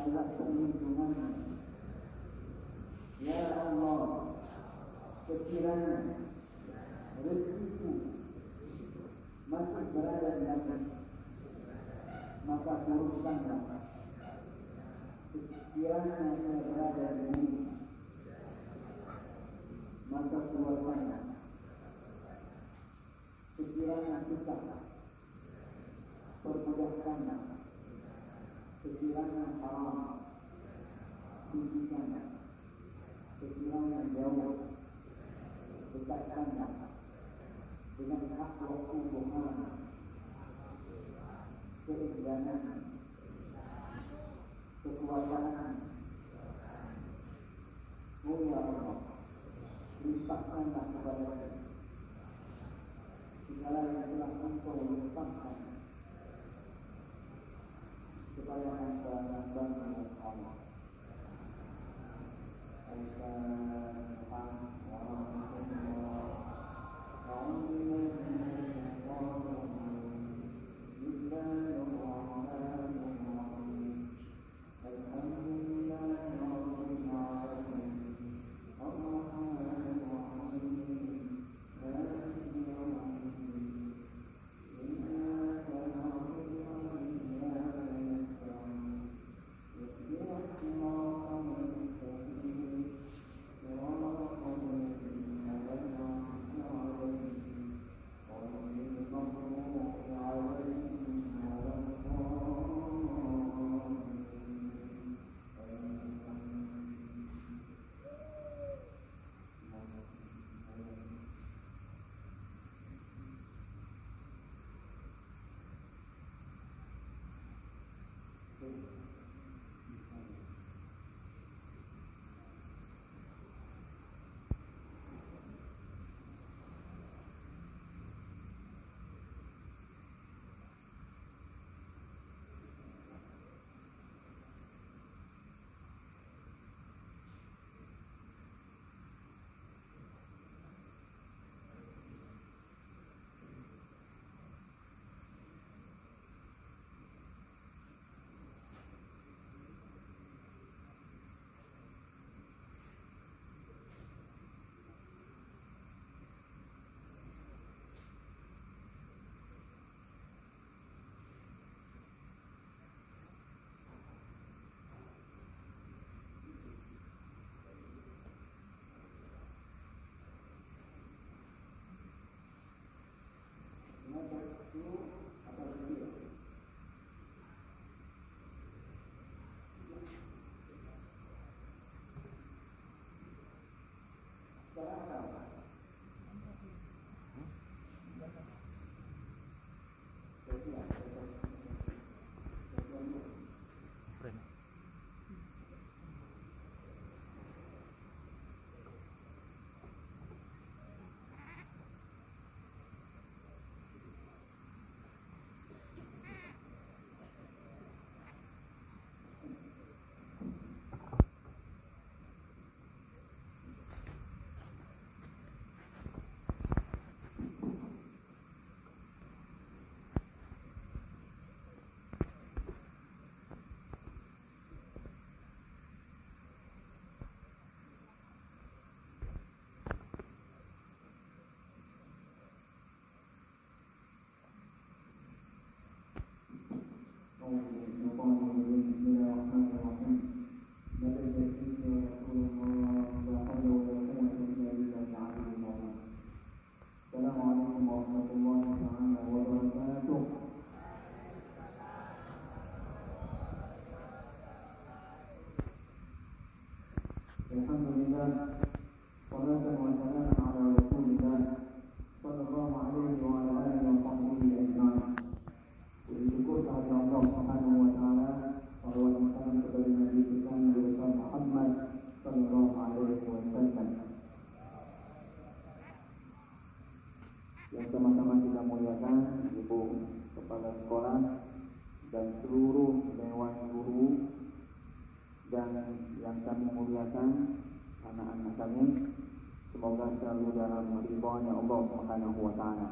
adalah perlindungan. Ya Allah, sekiranya rezekiku masih berada di dalam, maka uruskanlah. Sekiranya saya berada di sini, maka keluarkanlah. Sekiranya susah, permudahkanlah. Sekiranya haram, tinggikanlah. Sekiranya jauh, dekatkanlah dengan hak waktu Tuhan, keengganan, kekuasaan. Oh ya Allah, limpahkanlah kepada kami segala yang telah Engkau limpahkan kepada hamba-Hamba Allah. Alhamdulillah, salatan wa salaman ala Rasulillah sallallahu alaihi wa ala alihi wa sahbihi ajma'in. Bersyukur kepada Allah Subhanahu wa taala, salawat dan salam kepada Nabi kita Nabi Muhammad sallallahu alaihi wasallam. Yang sama-sama kita muliakan Ibu Kepala Sekolah dan seluruh dewan guru, dan yang kami muliakan anak-anak kami, semoga selalu dalam ridha-Nya Allah Subhanahu wa taala.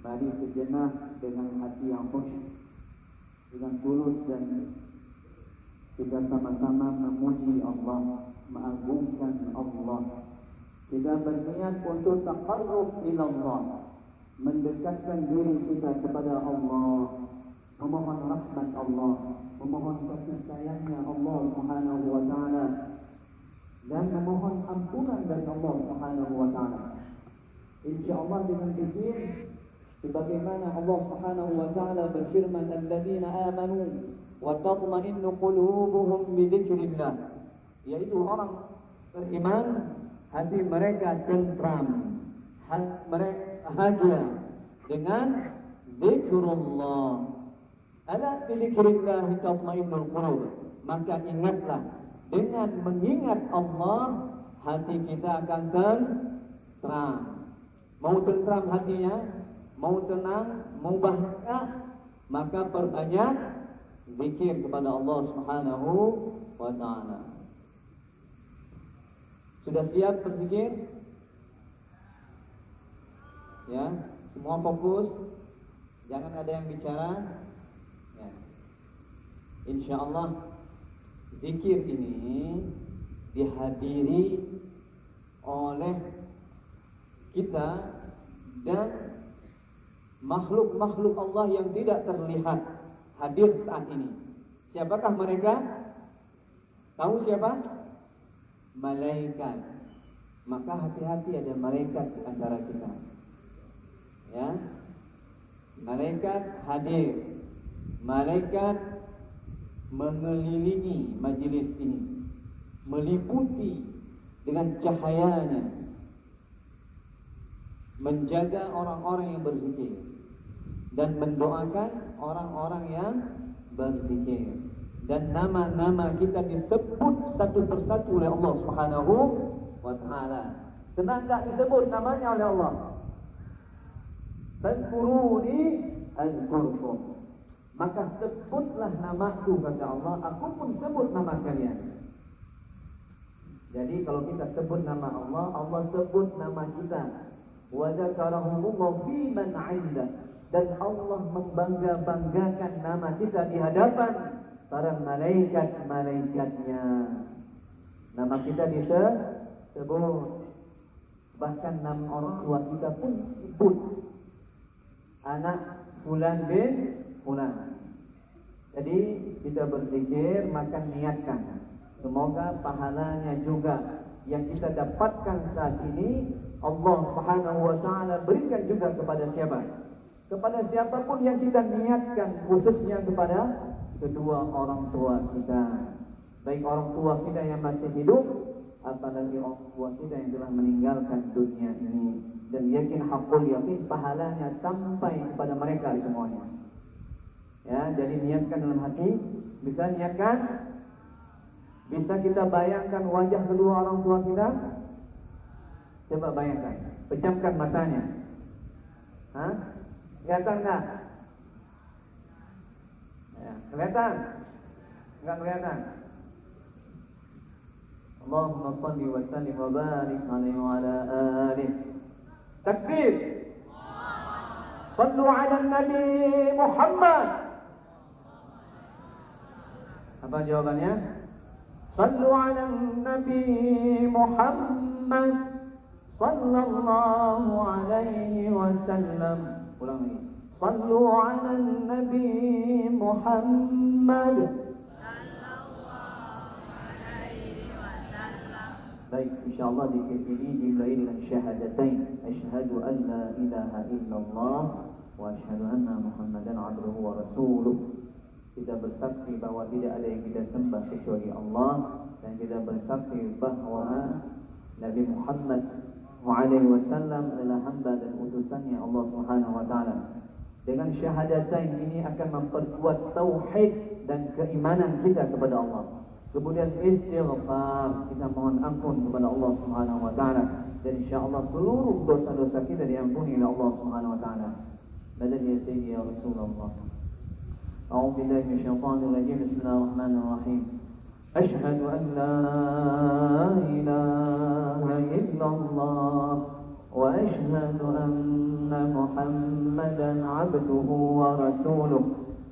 Mari sejenak dengan hati yang khusyuk, dengan tulus dan kita sama-sama memuji Allah, mengagungkan Allah. Kita berniat untuk taqarrub ila Allah, mendekatkan diri kita kepada Allah, memohon rahmat Allah, memohon kasih sayangnya Allah Subhanahu wa taala, dan memohon ampunan dari Allah Subhanahu wa taala. Insyaallah dengan zikir sebagaimana Allah Subhanahu wa taala berfirman, alladzina amanu wa tatma'innu qulubuhum bi dzikrillah, yaitu orang beriman hati mereka tentram, hati mereka bahagia dengan zikrullah. Ala bi dzikrillah tatma'innul qulub, maka ingatlah, dengan mengingat Allah hati kita akan tentram. Mau tentram hatinya, mau tenang, mau bahagia, maka perbanyak zikir kepada Allah Subhanahu wa taala. Sudah siap berzikir? Ya, semua fokus, jangan ada yang bicara. Ya. Insyaallah zikir ini dihadiri oleh kita dan makhluk-makhluk Allah yang tidak terlihat hadir saat ini. Siapakah mereka? Tahu siapa? Malaikat. Maka hati-hati, ada malaikat di antara kita. Ya, malaikat hadir, malaikat mengelilingi majelis ini, meliputi dengan cahayanya, menjaga orang-orang yang berzikir dan mendoakan orang-orang yang berzikir. Dan nama-nama kita disebut satu persatu oleh Allah Subhanahu wa taala. Senang tak disebut namanya oleh Allah? Fadhkuruni azkurkum. Maka sebutlah namaku, kata Allah, aku pun sebut nama kalian. Jadi kalau kita sebut nama Allah, Allah sebut nama kita. Wa dzakarahumullahu fi man 'inda, dan Allah membangga-banggakan nama kita di hadapan para malaikat-malaikatnya. Nama kita disebut, bahkan nama orang tua kita pun disebut. Anak fulan bin fulan. Jadi kita berzikir, maka niatkan, semoga pahalanya juga yang kita dapatkan saat ini Allah Subhanahu wa taala berikan juga kepada siapa? Kepada siapapun yang kita niatkan, khususnya kepada kedua orang tua kita. Baik orang tua kita yang masih hidup, apalagi orang tua kita yang telah meninggalkan dunia ini. Dan yakin, hakul yakin, pahalanya sampai kepada mereka semuanya. Ya, jadi niatkan dalam hati. Bisa niatkan? Bisa kita bayangkan wajah kedua orang tua kita? Coba bayangkan. Pejamkan matanya. Hah? Kelihatan enggak? Ya, kelihatan? Enggak kelihatan? Allahumma salli wa sallim wa barik alaihi wa ala alihi. Takbir. Sallu ala Nabi Muhammad. Apa jawabannya? Sallu ala Nabi Muhammad sallallahu alaihi wasallam. Ulang lagi. Sallu ala Nabi Muhammad sallallahu alaihi wasallam. Baik, insyaallah zikir ini dimulai dengan syahadatain, asyhadu an la ilaha illallah wa asyhadu anna Muhammadan abduhu wa rasuluh. Kita bersaksi bahwa tidak ada yang kita sembah kecuali Allah, dan kita bersaksi bahwa Nabi Muhammad SAW adalah hamba dan utusannya Allah Subhanahu wa taala. Dengan syahadatain ini akan memperkuat tauhid dan keimanan kita kepada Allah. Kemudian istighfar, kita mohon ampun kepada Allah Subhanahu wa taala, dan insyaallah seluruh dosa-dosa kita diampuni oleh Allah Subhanahu wa taala. Madad ya sayyidi ya Rasulullah. A'udzu billahi minasyaitonir rajim. Bismillahirrahmanirrahim. Asyhadu an la ilaha illallah wa asyhadu anna Muhammadan 'abduhu wa rasuluh.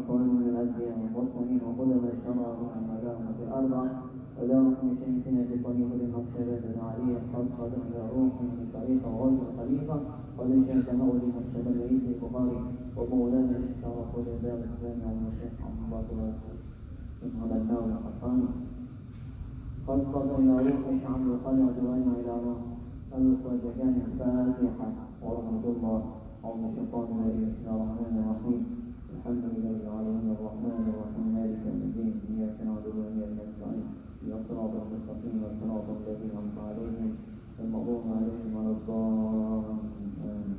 إخوان من الأنبياء والمرسلين وقدم الشرع من المدامة الأربع ولهم من شيخنا بطريقة النقشبة الداعية خاصة إلى روح من الطريقة وغير الخليفة وللشيخ مولي مرشد الرئيس البخاري ومولانا الشرف والإبداع الإسلامي على الشيخ محمد راسل من علماء الحقاني خاصة إلى روح شعب القلعة وإلى إلى روح الخواجان الفاتحة ورحمة الله أعوذ بالشيطان الرجيم بسم الله الرحمن الرحيم الحمد لله العالمين الرحمن الرحيم مالك يوم الدين إياك نعبد وإياك نستعين إلى الصراط المستقيم والصراط الذين أنعمت عليهم المغضوب عليهم ولا الضالين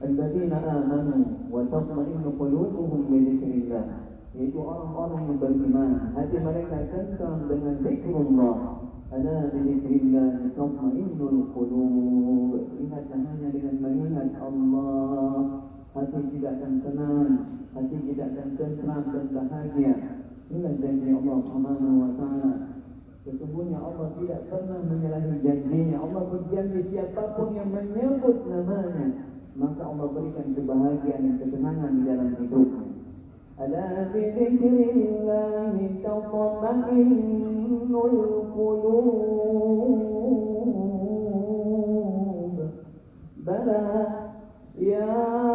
الذين آمنوا وتطمئن قلوبهم بذكر الله yaitu orang-orang yang beriman hati mereka tentram dengan zikrullah ala bizikrillah tatma'innul qulub ingatlah hanya dengan mengingat Allah hati tidak akan tenang hati tidak akan tentram dan bahagia inilah janji Allah Subhanahu wa taala sesungguhnya Allah tidak pernah menyalahi janjinya Allah berjanji siapapun yang menyebut namanya maka Allah berikan kebahagiaan dan ketenangan di dalam hidupnya ألا بذكر الله تطمئن القلوب بلى يا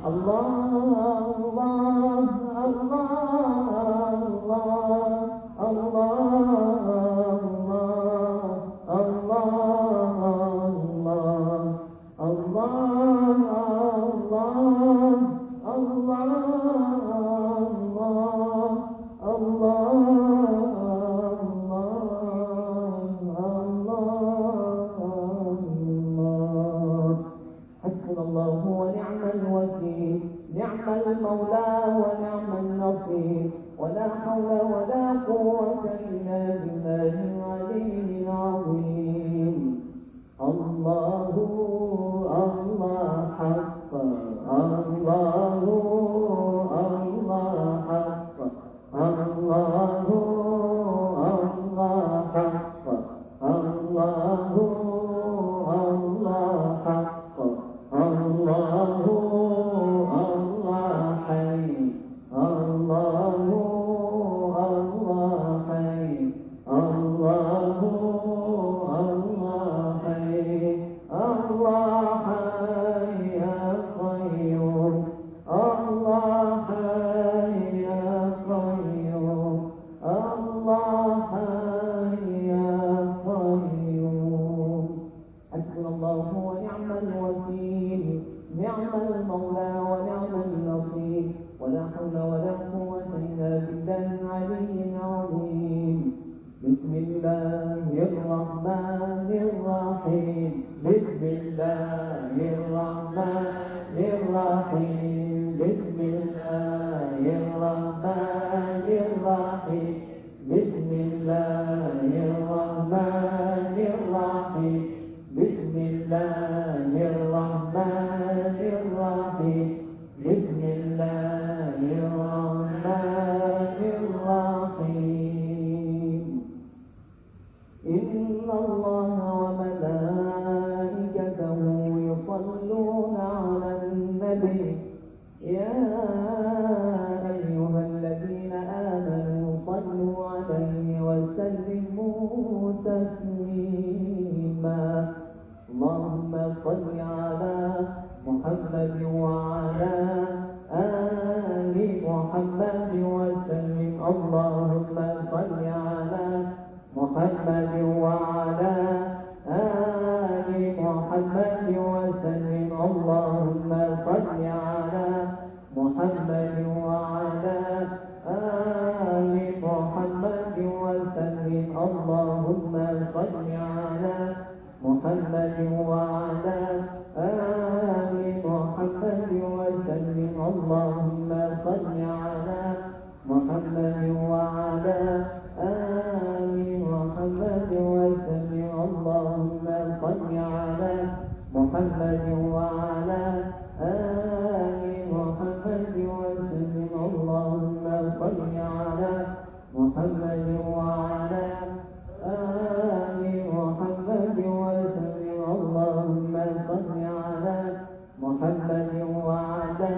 Allah اللهم صل على محمد وعلى آل محمد وسلم اللهم صل على محمد وعلى آل محمد وسلم اللهم صل على محمد وعلى آل محمد وسلم اللهم صل على محمد وعلى آل محمد وسلم اللهم صل على محمد وعلى آل محمد وسلم اللهم صل على محمد وعلى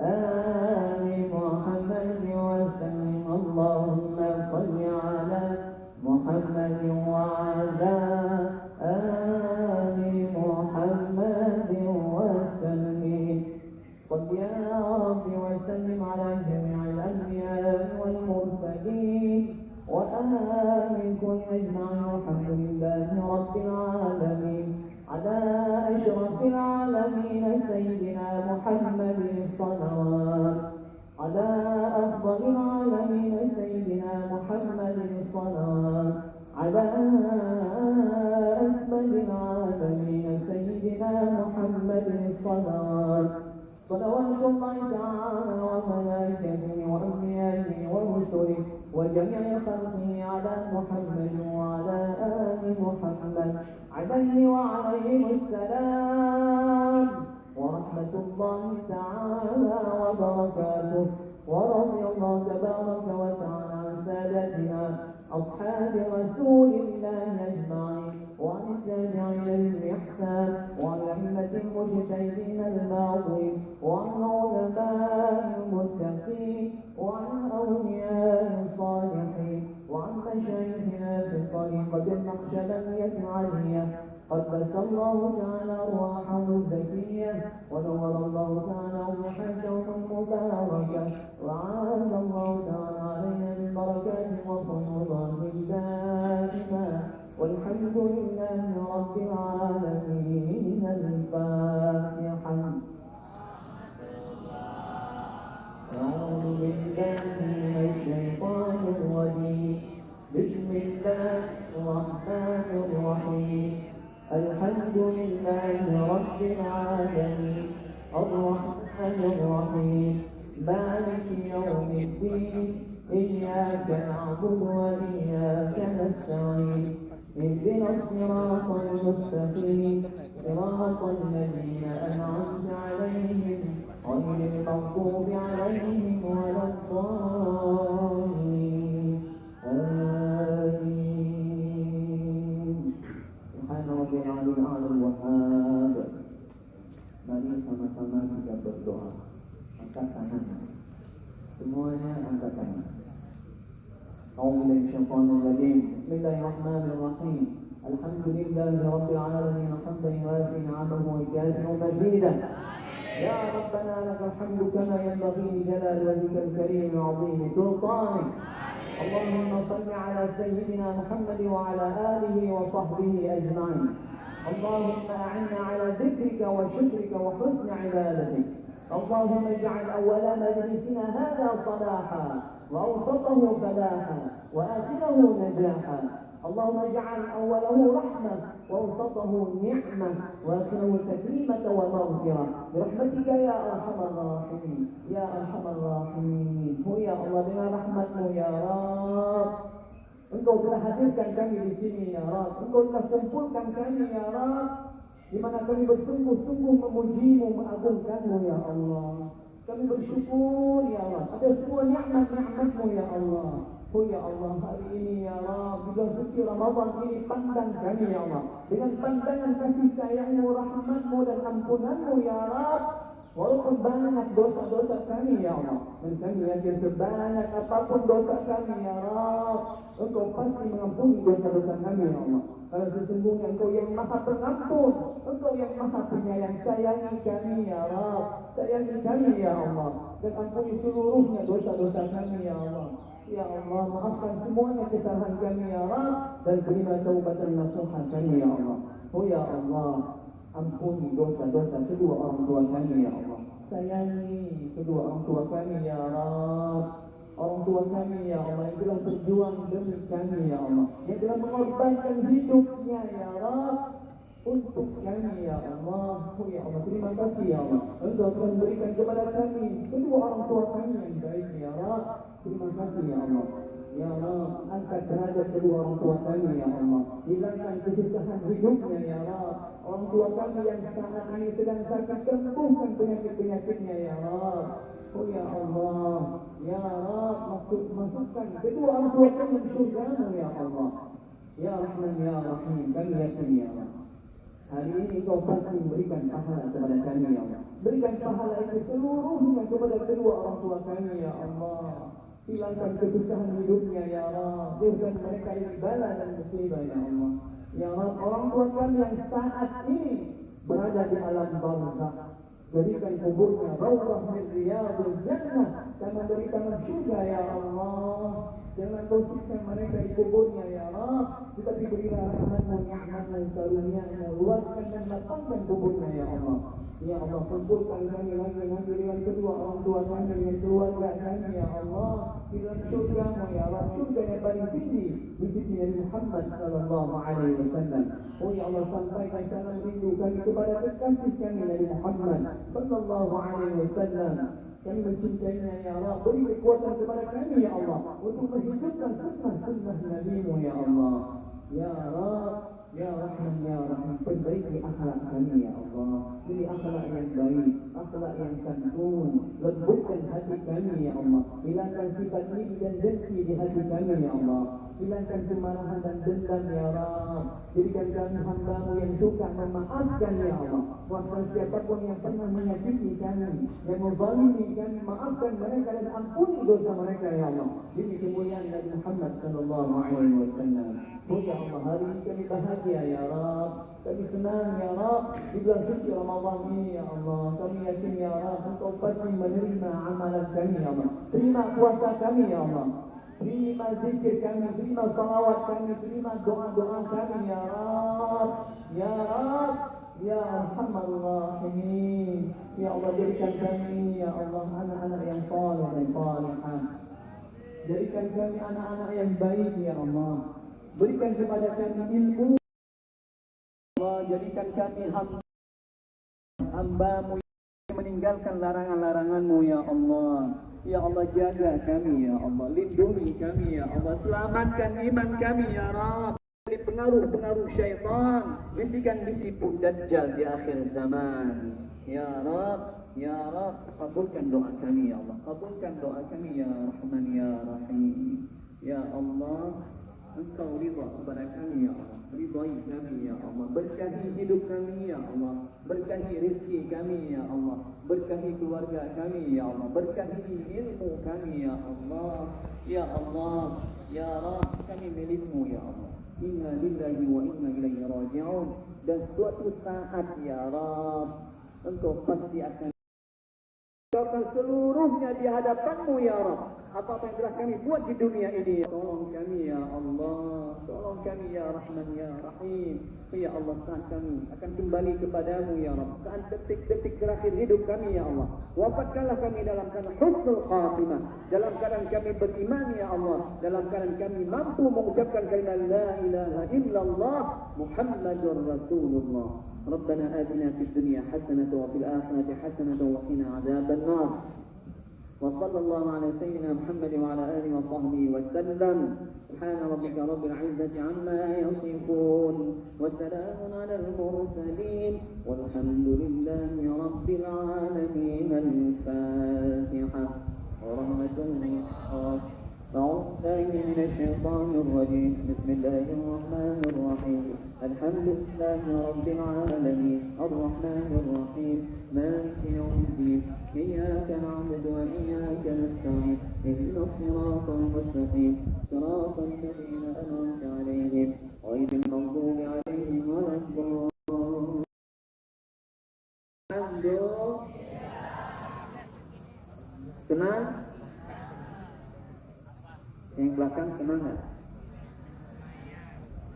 آل محمد وسلم اللهم صل على محمد وعلى آل محمد وسلم صل يا رب وسلم على جميع الأنبياء والمرسلين وآل كل أجمعين والحمد لله رب العالمين على أشرف العالمين سيدنا محمد الصلوات على أفضل العالمين سيدنا محمد الصلوات على أكمل العالمين سيدنا محمد الصلوات صلوات الله تعالى وملائكته وأنبيائه ورسله وجميع خلقه على محمد وعلى آل محمد عليه وعليهم السلام ورحمة الله تعالى وبركاته ورضي الله تبارك وتعالى عن سادتنا أصحاب رسول الله أجمعين وعن التابعين بإحسان وعن أئمة المجتهدين الماضين وعن علماء المتقين وعن أولياء الصالحين وعن مشايخنا في الطريقة النقشبندية العالية قدس الله تعالى أرواحه الزكية ونور الله تعالى روحته المباركة وعاد الله تعالى علينا بالبركات والفيوضات الدائمة والحمد لله رب العالمين. الفاتحة. أعوذ بالله من الشيطان الرجيم. بسم الله الرحمن الرحيم. الحمد لله رب العالمين الرحمن الرحيم مالك يوم الدين إياك نعبد وإياك نستعين اهدنا الصراط المستقيم صراط الذين أنعمت عليهم غير المغضوب عليهم ولا الضالين آمين. سبحان ربي العلي الأعلى الوهاب. Mari sama-sama kita berdoa. Angkat tangan. Semuanya angkat tangan. Bismillahirrahmanirrahim. Alhamdulillahi Rabbil Alamin. Hamdan yuwafi ni'amahu wa yukafi'u mazidah. Ya Rabbana lakal hamdu kama yanbaghi li jalali wajhikal karim wa 'azimi sultanik. Allahumma salli ala sayyidina Muhammad wa ala alihi wa sahbihi ajma'in. Allahumma a'inna ala dhikrika wa shukrika wa husni 'ibadatik. اللهم اجعل أول مجلسنا هذا صلاحا وأوسطه فلاحا وآخره نجاحا. اللهم اجعل أوله رحمة وأوسطه نعمة وآخره تكريمة ومغفرة برحمتك يا أرحم الراحمين يا أرحم الراحمين. يا الله dengan rahmatmu ya Rabb. Engkau telah hadirkan kami di sini ya Rabb. Engkau telah kumpulkan kami ya Rabb, di mana kami bersungguh-sungguh memujimu, mengagungkanmu ya Allah. Kami bersyukur ya Allah atas semua nikmat-nikmatmu ya Allah. Ya Allah, hari ini ya Allah, di bulan suci Ramadan ini pandang kami ya Allah dengan pandangan kasih sayangmu, rahmatmu dan ampunanmu ya Allah. Walaupun banyak dosa-dosa kami ya Allah, dan kami yakin sebanyak apapun dosa kami ya Allah, Engkau pasti mengampuni dosa-dosa kami ya Allah. Karena sesungguhnya Engkau yang maha pengampun, Engkau yang maha penyayang. Sayangi kami ya Allah, sayangi kami ya Allah, dan ampuni seluruhnya dosa-dosa kami ya Allah. Ya Allah, maafkan semuanya kesalahan kami ya Allah, dan terima taubatan nasuha kami ya Allah. Ya Allah, Ampuni dosa-dosa kedua orang tua kami ya Allah. Sayangi kedua orang tua kami ya Rabb. Orang tua kami ya Allah yang telah berjuang demi kami ya Allah, yang telah mengorbankan hidupnya ya Rabb untuk kami ya Allah. Oh ya Allah, terima kasih ya Allah, Engkau telah memberikan kepada kami kedua orang tua kami yang baik ya Rabb. Terima kasih ya Allah. Ya Allah, angkat derajat kedua orang tua kami ya Allah, hilangkan kesusahan hidupnya ya Allah. Orang tua kami yang saat ini sedang sakit, sembuhkan penyakit-penyakitnya ya Allah. Oh ya Allah, ya Allah, masukkan kedua orang tua kami di surga ya Allah. Ya Rahman ya Rahim, kami yakin ya Allah, hari ini Kau pasti memberikan pahala kepada kami ya Allah. Berikan pahala itu seluruhnya kepada kedua orang tua kami ya Allah. Hilangkan kesusahan hidupnya ya Allah. Jauhkan mereka dari bala dan musibah ya Allah. Ya Allah, orang tua kami yang saat ini berada di alam barzakh, jadikan kuburnya rawdah min riyadil jannah, dan memberikan surga ya Allah. Jangan Kau siksa mereka di kuburnya ya Allah, tetapi berilah rahmat-Mu, nikmat-Mu, karunia-Mu, luaskan dan lapangkan kuburnya ya Allah. Ya Allah, kumpulkan kami lagi dengan kedua orang tua kami, dengan keluarga kami ya Allah, di dalam surga-Mu ya Allah, surga yang paling tinggi di sisi Nabi Muhammad sallallahu alaihi wasallam. Oh ya Allah, sampaikan salam rindu kami kepada kekasih kami Nabi Muhammad sallallahu alaihi wasallam. Kami mencintainya ya Allah, beri kekuatan kepada kami ya Allah untuk menghidupkan sunnah-sunnah Nabi-Mu ya Allah. Ya Rabb, ya Rahman ya Rahim, perbaiki akhlak kami ya Allah. Beri akhlak yang baik, akhlak yang santun, lembutkan hati kami ya Allah. Hilangkan sifat iri dan dengki di hati kami ya Allah. Hilangkan kemarahan dan dendam ya Rabb. Jadikan kami hamba-Mu yang suka memaafkan ya Allah. Bahkan siapapun yang pernah menyakiti kami, yang menzalimi kami, maafkan mereka dan ampuni dosa mereka ya Allah. Demi kemuliaan Nabi Muhammad sallallahu alaihi wasallam. Oh ya Allah, hari ini kami bahagia ya Rabb. Kami senang ya Rabb di bulan suci Ramadan ini ya Allah. Kami yakin ya Rabb, Engkau pasti menerima amalan kami ya Allah. Terima puasa kami ya Allah. Terima zikir kami, terima salawat kami, terima doa-doa kami ya Rabb. Ya Rabb, ya Arhamar Rahimin. Ya Allah, jadikan kami ya Allah anak-anak yang saleh dan salihah. Jadikan kami anak-anak yang baik ya Allah. Berikan kepada kami ilmu Allah. Jadikan kami hamba-Mu yang meninggalkan larangan-larangan-Mu ya Allah. Ya Allah, jaga kami ya Allah, lindungi kami ya Allah, selamatkan iman kami ya Rabb dari pengaruh-pengaruh syaitan, bisikan-bisi Dajjal di akhir zaman. Ya Rabb, ya Rabb, kabulkan doa kami ya Allah, kabulkan doa kami ya Rahman ya Rahim. Ya Allah, Engkau ridha kepada kami ya Allah, ridhai kami ya Allah, berkahi hidup kami ya Allah, berkahi rezeki kami ya Allah, berkahi keluarga kami ya Allah, berkahi ilmu kami ya Allah. Ya Allah, ya Rabb, kami milik-Mu ya Allah. Inna lillahi wa inna ilaihi raji'un. Dan suatu saat ya Rabb, Engkau pasti akan seluruhnya di hadapan-Mu ya Rabb. Apa-apa yang telah kami buat di dunia ini, tolong kami ya Allah, tolong kami ya Rahman ya Rahim. Ya Allah, saat kami akan kembali kepada-Mu ya Rabb, saat detik-detik terakhir hidup kami ya Allah, wafatkanlah kami dalam keadaan husnul khatimah, dalam keadaan kami beriman ya Allah, dalam keadaan kami mampu mengucapkan kalimat la ilaha illallah Muhammadur Rasulullah. ربنا آتنا في الدنيا حسنة وفي الآخرة حسنة وقنا عذاب النار. وصلى الله على سيدنا محمد وعلى آله وصحبه وسلم. سبحان ربك رب العزة عما يصفون وسلام على المرسلين والحمد لله رب العالمين. الفاتحة. ورحمة الله. أعوذ بالله من الشيطان الرجيم. بسم الله الرحمن الرحيم. الحمد لله رب العالمين الرحمن الرحيم مالك يوم الدين إياك نعبد وإياك نستعين اهدنا الصراط المستقيم صراط الذين أنعمت عليهم غير المغضوب عليهم ولا الضالين. Senang? Yang belakang senang tak?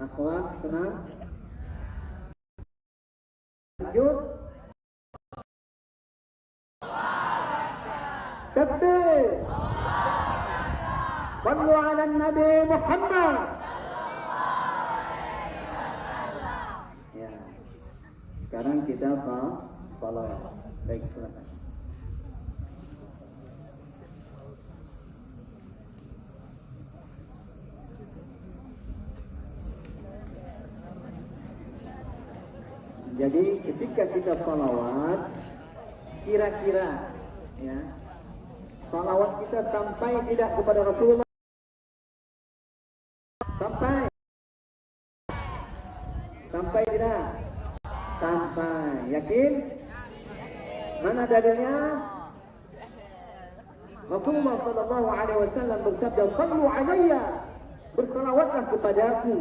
Akhlak senang? Lanjut. Takbir. Sallu ala Nabi Muhammad. Ya. Sekarang kita salawat. Baik, silakan. Jadi ketika kita salawat, kira-kira ya, salawat kita sampai tidak kepada Rasulullah? Sampai tidak? Sampai. Yakin? Mana dalilnya? Rasulullah sallallahu alaihi wasallam bersabda, "Shallu 'alayya." Bersalawatlah kepadaku.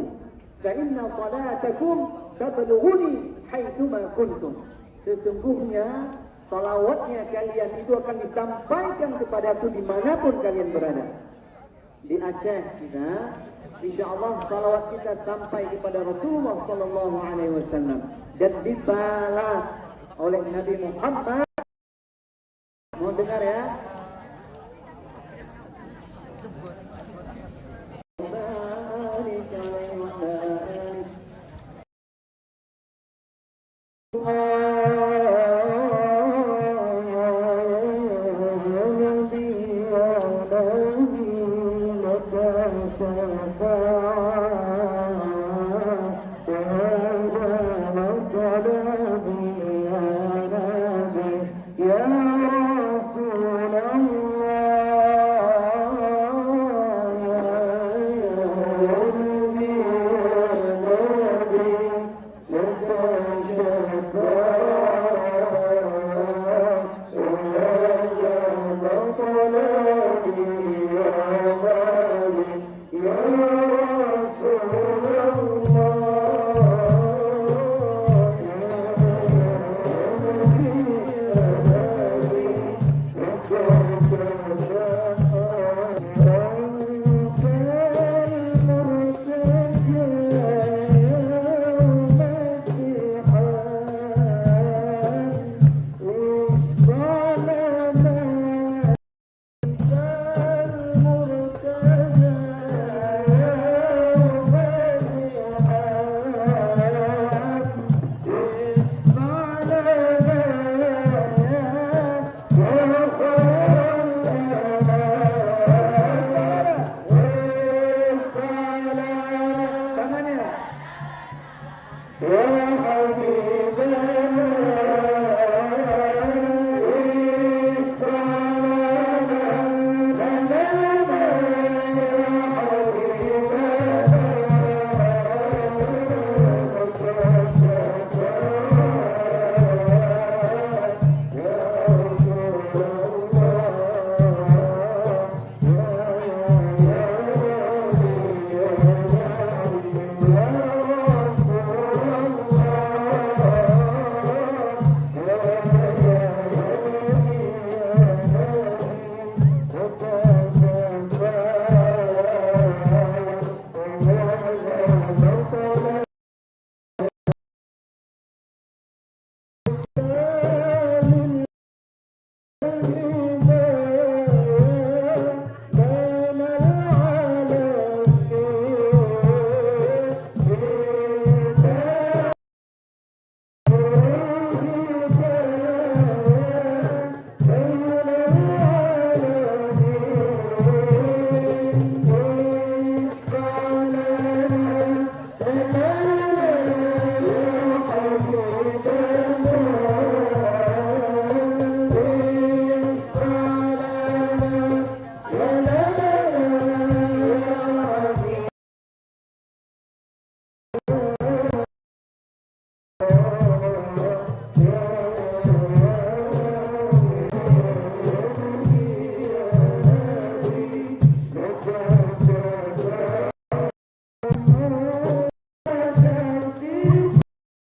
Fa inna salatakum tablughuni haitsuma kuntum. Sesungguhnya salawatnya kalian itu akan disampaikan kepadaku dimanapun kalian berada. Di Aceh kita, insyaallah salawat kita sampai kepada Rasulullah sallallahu alaihi wasallam dan dibalas oleh Nabi Muhammad. Mau dengar ya?